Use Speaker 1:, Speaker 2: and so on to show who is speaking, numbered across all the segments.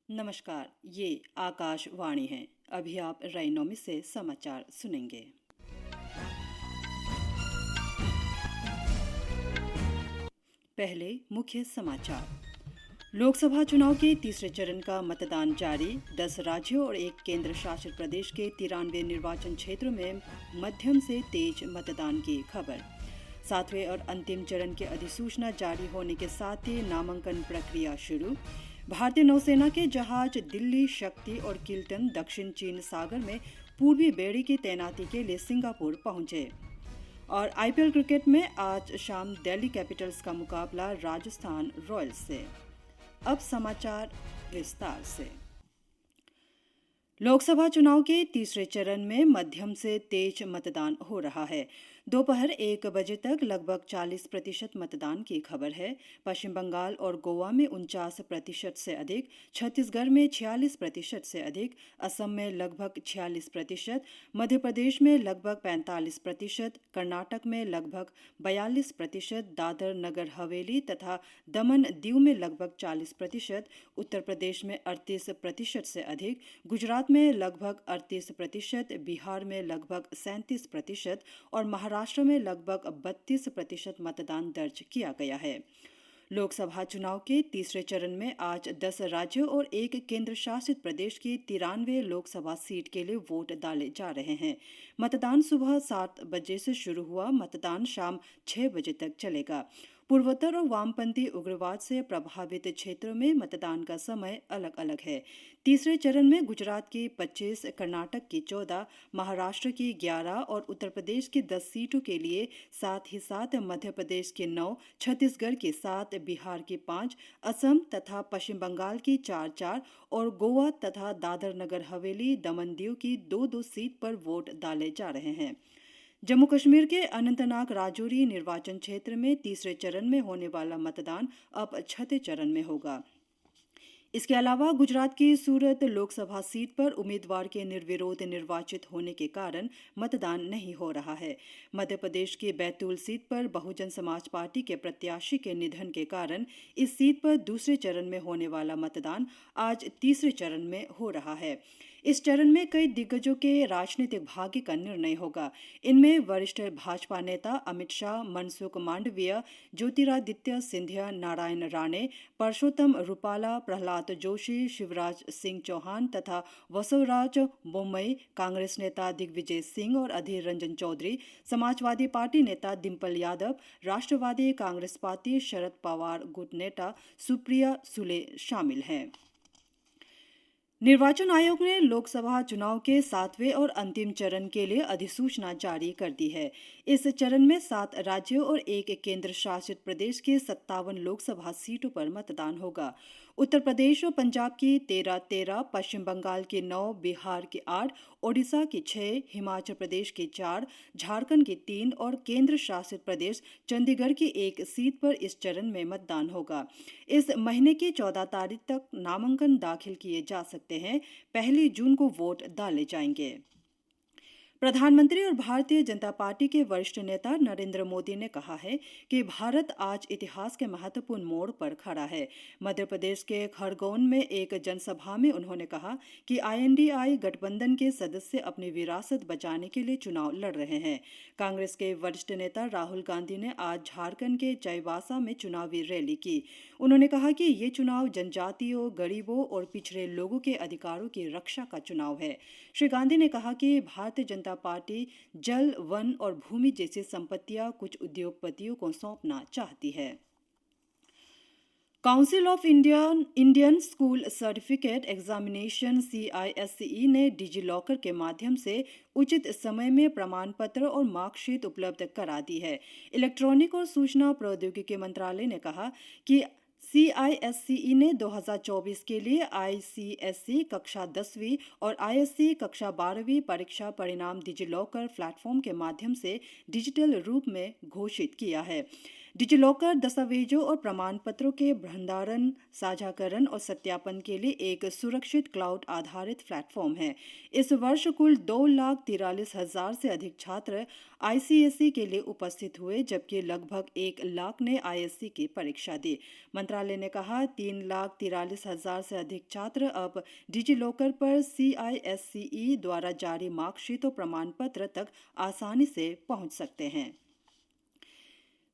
Speaker 1: नमस्कार, ये आकाशवाणी है। अभी आप रैनोमी से समाचार सुनेंगे। पहले मुख्य समाचार। लोकसभा चुनाव के तीसरे चरण का मतदान जारी। 10 राज्यों और एक केंद्र शासित प्रदेश के 93 निर्वाचन क्षेत्रों में मध्यम से तेज मतदान की खबर। 7वें और अंतिम चरण की अधिसूचना जारी होने के साथ ही नामांकन प्रक्रिया शुरू। भारतीय नौसेना के जहाज दिल्ली, शक्ति और किल्टन दक्षिण चीन सागर में पूर्वी बेड़े की तैनाती के लिए सिंगापुर पहुंचे। और आईपीएल क्रिकेट में आज शाम दिल्ली कैपिटल्स का मुकाबला राजस्थान रॉयल्स से। अब समाचार विस्तार से। लोकसभा चुनाव के तीसरे चरण में मध्यम से तेज मतदान हो रहा है। दोपहर 1 बजे तक लगभग 40% मतदान की खबर है। पश्चिम बंगाल और गोवा में 49% से अधिक, छत्तीसगढ़ में 46% से अधिक, असम में लगभग 46%, मध्य प्रदेश में लगभग 45%, कर्नाटक में लगभग 42%, दादर नगर हवेली तथा दमन दीव में लगभग 40%, उत्तर प्रदेश में 38% से अधिक, गुजरात में लगभग 38%, बिहार में लगभग 37% और महाराष्ट्र में लगभग 32% मतदान दर्ज किया गया है। लोकसभा चुनाव के तीसरे चरण में आज 10 राज्यों और एक केंद्र शासित प्रदेश की 93 लोकसभा सीट के लिए वोट डाले जा रहे हैं। मतदान सुबह 7 बजे से शुरू हुआ। मतदान शाम 6 बजे तक चलेगा। पूर्वोत्तर और वामपंथी उग्रवाद से प्रभावित क्षेत्रों में मतदान का समय अलग अलग है। तीसरे चरण में गुजरात की 25, कर्नाटक की 14, महाराष्ट्र की 11 और उत्तर प्रदेश की 10 सीटों के लिए, साथ ही साथ मध्य प्रदेश की 9, छत्तीसगढ़ की 7, बिहार की 5, असम तथा पश्चिम बंगाल की 4 और गोवा तथा दादर नगर हवेली, दमन दीव की 2 सीट पर वोट डाले जा रहे हैं। जम्मू कश्मीर के अनंतनाग राजौरी निर्वाचन क्षेत्र में तीसरे चरण में होने वाला मतदान अब छठे चरण में होगा। इसके अलावा गुजरात की सूरत लोकसभा सीट पर उम्मीदवार के निर्विरोध निर्वाचित होने के कारण मतदान नहीं हो रहा है। मध्य प्रदेश की बैतूल सीट पर बहुजन समाज पार्टी के प्रत्याशी के निधन के कारण इस सीट पर दूसरे चरण में होने वाला मतदान आज तीसरे चरण में हो रहा है। इस चरण में कई दिग्गजों के राजनीतिक भाग्य का निर्णय होगा। इनमें वरिष्ठ भाजपा नेता अमित शाह, मनसुख मांडविया, ज्योतिरादित्य सिंधिया, नारायण राणे, परषोत्तम रूपाला, प्रहलाद जोशी, शिवराज सिंह चौहान तथा वसुराज बोम्मई, कांग्रेस नेता दिग्विजय सिंह और अधीर रंजन चौधरी, समाजवादी पार्टी नेता डिम्पल यादव, राष्ट्रवादी कांग्रेस पार्टी शरद पवार गुट नेता सुप्रिया सुले शामिल हैं। निर्वाचन आयोग ने लोकसभा चुनाव के 7वें और अंतिम चरण के लिए अधिसूचना जारी कर दी है। इस चरण में 7 राज्यों और एक केंद्र शासित प्रदेश के 57 लोकसभा सीटों पर मतदान होगा। उत्तर प्रदेश और पंजाब की 13, पश्चिम बंगाल की 9, बिहार की 8, ओडिशा की 6, हिमाचल प्रदेश की 4, झारखंड की 3 और केंद्र शासित प्रदेश चंडीगढ़ की 1 सीट पर इस चरण में मतदान होगा। इस महीने की 14 तारीख तक नामांकन दाखिल किए जा सकते हैं। 1 जून को वोट डाले जाएंगे। प्रधानमंत्री और भारतीय जनता पार्टी के वरिष्ठ नेता नरेंद्र मोदी ने कहा है कि भारत आज इतिहास के महत्वपूर्ण मोड़ पर खड़ा है। मध्य प्रदेश के खरगोन में एक जनसभा में उन्होंने कहा कि INDI गठबंधन के सदस्य अपनी विरासत बचाने के लिए चुनाव लड़ रहे हैं। कांग्रेस के वरिष्ठ नेता राहुल गांधी ने आज झारखंड के चाईबासा में चुनावी रैली की। उन्होंने कहा कि ये चुनाव जनजातियों, गरीबों और पिछड़े लोगों के अधिकारों की रक्षा का चुनाव है। श्री गांधी ने कहा कि भारतीय जनता पार्टी जल, वन और भूमि जैसी संपत्तियां कुछ उद्योगपतियों को सौंपना चाहती है। Council of Indian school certificate examination CISCE ने डिजी लॉकर के माध्यम से उचित समय में प्रमाण पत्र और मार्कशीट उपलब्ध करा दी है। इलेक्ट्रॉनिक और सूचना प्रौद्योगिकी मंत्रालय ने कहा कि CISCE ने 2024 के लिए ICSE कक्षा 10वीं और ISC कक्षा 12वीं परीक्षा परिणाम डिजी लॉकर प्लेटफॉर्म के माध्यम से डिजिटल रूप में घोषित किया है। डिजिलॉकर दस्तावेजों और प्रमाण पत्रों के भंडारण, साझाकरण और सत्यापन के लिए एक सुरक्षित क्लाउड आधारित प्लेटफॉर्म है। इस वर्ष कुल 2,43,000 से अधिक छात्र आईसीएसई के लिए उपस्थित हुए, जबकि लगभग 1 लाख ने आईएससी की परीक्षा दी। मंत्रालय ने कहा 3,43,000 से अधिक छात्र अब डिजिलॉकर पर CISCE द्वारा जारी मार्कशीट और प्रमाण पत्र तक आसानी से पहुंच सकते हैं।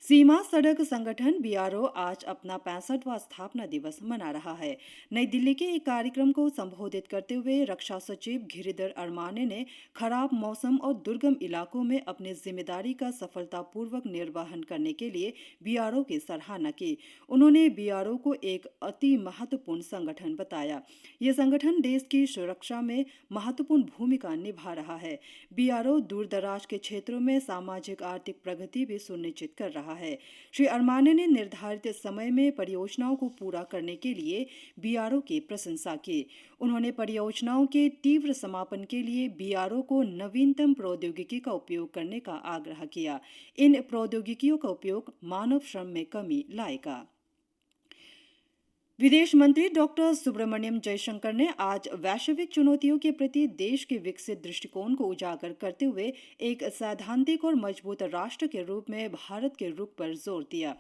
Speaker 1: सीमा सड़क संगठन BRO आज अपना 65वां स्थापना दिवस मना रहा है। नई दिल्ली के एक कार्यक्रम को संबोधित करते हुए रक्षा सचिव गिरिधर अरमाने ने खराब मौसम और दुर्गम इलाकों में अपनी जिम्मेदारी का सफलतापूर्वक निर्वहन करने के लिए BRO की सराहना की। उन्होंने BRO को एक अति महत्वपूर्ण संगठन बताया। ये संगठन देश की सुरक्षा में महत्वपूर्ण भूमिका निभा रहा है। BRO दूरदराज के क्षेत्रों में सामाजिक आर्थिक प्रगति भी सुनिश्चित कर रहा है। श्री अरमाने ने निर्धारित समय में परियोजनाओं को पूरा करने के लिए BRO की प्रशंसा की। उन्होंने परियोजनाओं के तीव्र समापन के लिए BRO को नवीनतम प्रौद्योगिकी का उपयोग करने का आग्रह किया। इन प्रौद्योगिकियों का उपयोग मानव श्रम में कमी लाएगा। विदेश मंत्री डॉक्टर सुब्रमण्यम जयशंकर ने आज वैश्विक चुनौतियों के प्रति देश के विकसित दृष्टिकोण को उजागर करते हुए एक सैद्धांतिक और मजबूत राष्ट्र के रूप में भारत के रुख पर जोर दिया।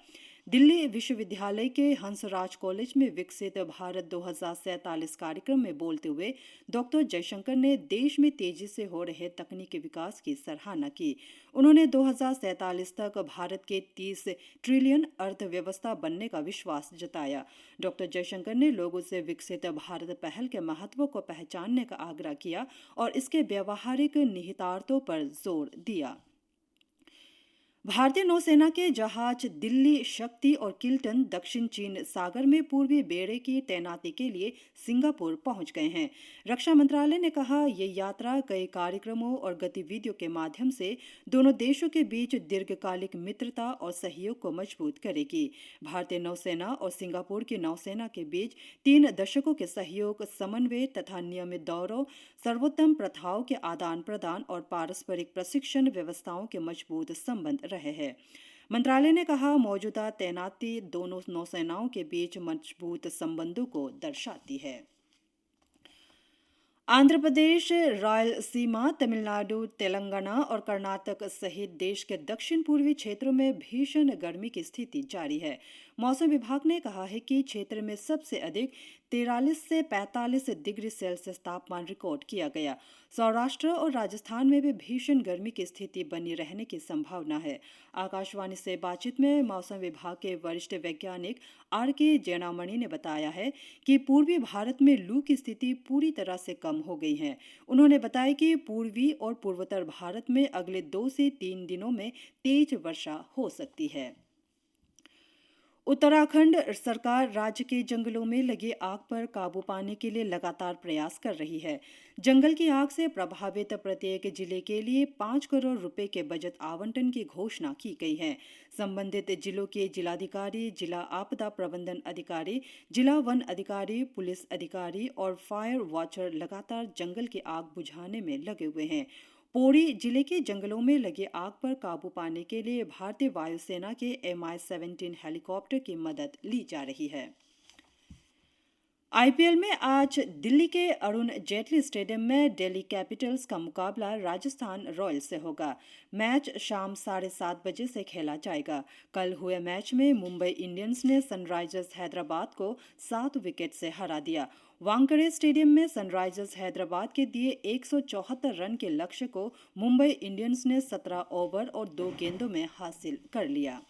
Speaker 1: दिल्ली विश्वविद्यालय के हंसराज कॉलेज में विकसित भारत 2047 कार्यक्रम में बोलते हुए डॉक्टर जयशंकर ने देश में तेजी से हो रहे तकनीकी विकास की सराहना की। उन्होंने 2047 तक भारत के 30 ट्रिलियन अर्थव्यवस्था बनने का विश्वास जताया। डॉक्टर जयशंकर ने लोगों से विकसित भारत पहल के महत्व को पहचानने का आग्रह किया और इसके व्यावहारिक निहितार्थों पर जोर दिया। भारतीय नौसेना के जहाज दिल्ली, शक्ति और किल्टन दक्षिण चीन सागर में पूर्वी बेड़े की तैनाती के लिए सिंगापुर पहुंच गए हैं। रक्षा मंत्रालय ने कहा ये यात्रा कई कार्यक्रमों और गतिविधियों के माध्यम से दोनों देशों के बीच दीर्घकालिक मित्रता और सहयोग को मजबूत करेगी। भारतीय नौसेना और सिंगापुर की नौसेना के बीच 3 दशकों के सहयोग, समन्वय तथा नियमित दौरों, सर्वोत्तम प्रथाओं के आदान प्रदान और पारस्परिक प्रशिक्षण व्यवस्थाओं के मजबूत संबंध रहे हैं। मंत्रालय ने कहा मौजूदा तैनाती दोनों नौसेनाओं के बीच मजबूत संबंधों को दर्शाती है। आंध्र प्रदेश, रायलसीमा, तमिलनाडु, तेलंगाना और कर्नाटक सहित देश के दक्षिण पूर्वी क्षेत्रों में भीषण गर्मी की स्थिति जारी है। मौसम विभाग ने कहा है कि क्षेत्र में सबसे अधिक 43 से 45 डिग्री सेल्सियस तापमान रिकॉर्ड किया गया। सौराष्ट्र और राजस्थान में भी भीषण गर्मी की स्थिति बनी रहने की संभावना है। आकाशवाणी से बातचीत में मौसम विभाग के वरिष्ठ वैज्ञानिक RK जैनामणि ने बताया है कि पूर्वी भारत में लू की स्थिति पूरी तरह से कम हो गई है। उन्होंने बताया कि पूर्वी और पूर्वोत्तर भारत में अगले 2 से 3 दिनों में तेज वर्षा हो सकती है। उत्तराखंड सरकार राज्य के जंगलों में लगी आग पर काबू पाने के लिए लगातार प्रयास कर रही है। जंगल की आग से प्रभावित प्रत्येक जिले के लिए 5 करोड़ रुपए के बजट आवंटन की घोषणा की गई है। संबंधित जिलों के जिलाधिकारी, जिला आपदा प्रबंधन अधिकारी, जिला वन अधिकारी, पुलिस अधिकारी और फायर वॉचर लगातार जंगल की आग बुझाने में लगे हुए हैं। पौड़ी जिले के जंगलों में लगे आग पर काबू पाने के लिए भारतीय वायुसेना के Mi-17 हेलीकॉप्टर की मदद ली जा रही है। IPL में आज दिल्ली के अरुण जेटली स्टेडियम में दिल्ली कैपिटल्स का मुकाबला राजस्थान रॉयल्स से होगा। मैच शाम 7:30 बजे से खेला जाएगा। कल हुए मैच में मुंबई इंडियंस ने सनराइजर्स हैदराबाद को 7 विकेट से हरा दिया। वानखेड़े स्टेडियम में सनराइजर्स हैदराबाद के दिए 174 रन के लक्ष्य को मुंबई इंडियंस ने 17 ओवर और 2 गेंदों में हासिल कर लिया।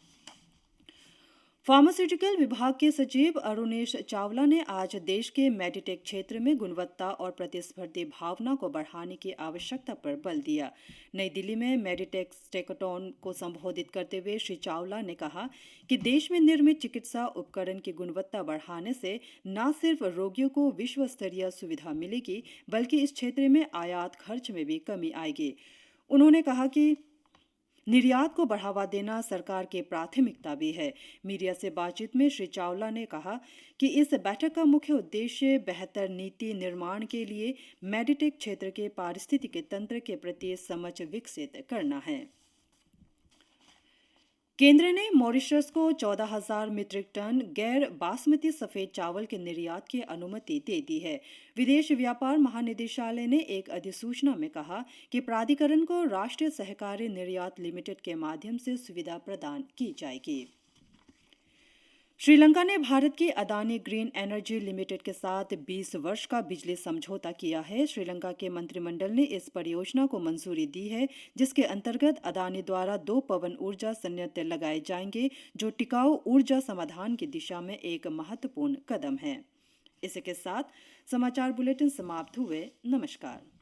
Speaker 1: फार्मास्यूटिकल विभाग के सचिव अरुणेश चावला ने आज देश के मेडिटेक क्षेत्र में गुणवत्ता और प्रतिस्पर्धी भावना को बढ़ाने की आवश्यकता पर बल दिया। नई दिल्ली में मेडिटेक स्टेकटॉन को संबोधित करते हुए श्री चावला ने कहा कि देश में निर्मित चिकित्सा उपकरण की गुणवत्ता बढ़ाने से न सिर्फ रोगियों को विश्व स्तरीय सुविधा मिलेगी, बल्कि इस क्षेत्र में आयात खर्च में भी कमी आएगी। उन्होंने कहा कि निर्यात को बढ़ावा देना सरकार की प्राथमिकता भी है। मीडिया से बातचीत में श्री चावला ने कहा कि इस बैठक का मुख्य उद्देश्य बेहतर नीति निर्माण के लिए मेडिटेक क्षेत्र के पारिस्थितिकी तंत्र के प्रति समझ विकसित करना है। केंद्र ने मॉरिशस को 14,000 मीट्रिक टन गैर बासमती सफेद चावल के निर्यात की अनुमति दे दी है। विदेश व्यापार महानिदेशालय ने एक अधिसूचना में कहा कि प्राधिकरण को राष्ट्रीय सहकारी निर्यात लिमिटेड के माध्यम से सुविधा प्रदान की जाएगी। श्रीलंका ने भारत की अदानी ग्रीन एनर्जी लिमिटेड के साथ 20 वर्ष का बिजली समझौता किया है। श्रीलंका के मंत्रिमंडल ने इस परियोजना को मंजूरी दी है, जिसके अंतर्गत अदानी द्वारा 2 पवन ऊर्जा संयंत्र लगाए जाएंगे, जो टिकाऊ ऊर्जा समाधान की दिशा में एक महत्वपूर्ण कदम है। इसी के साथ समाचार बुलेटिन समाप्त हुए। नमस्कार।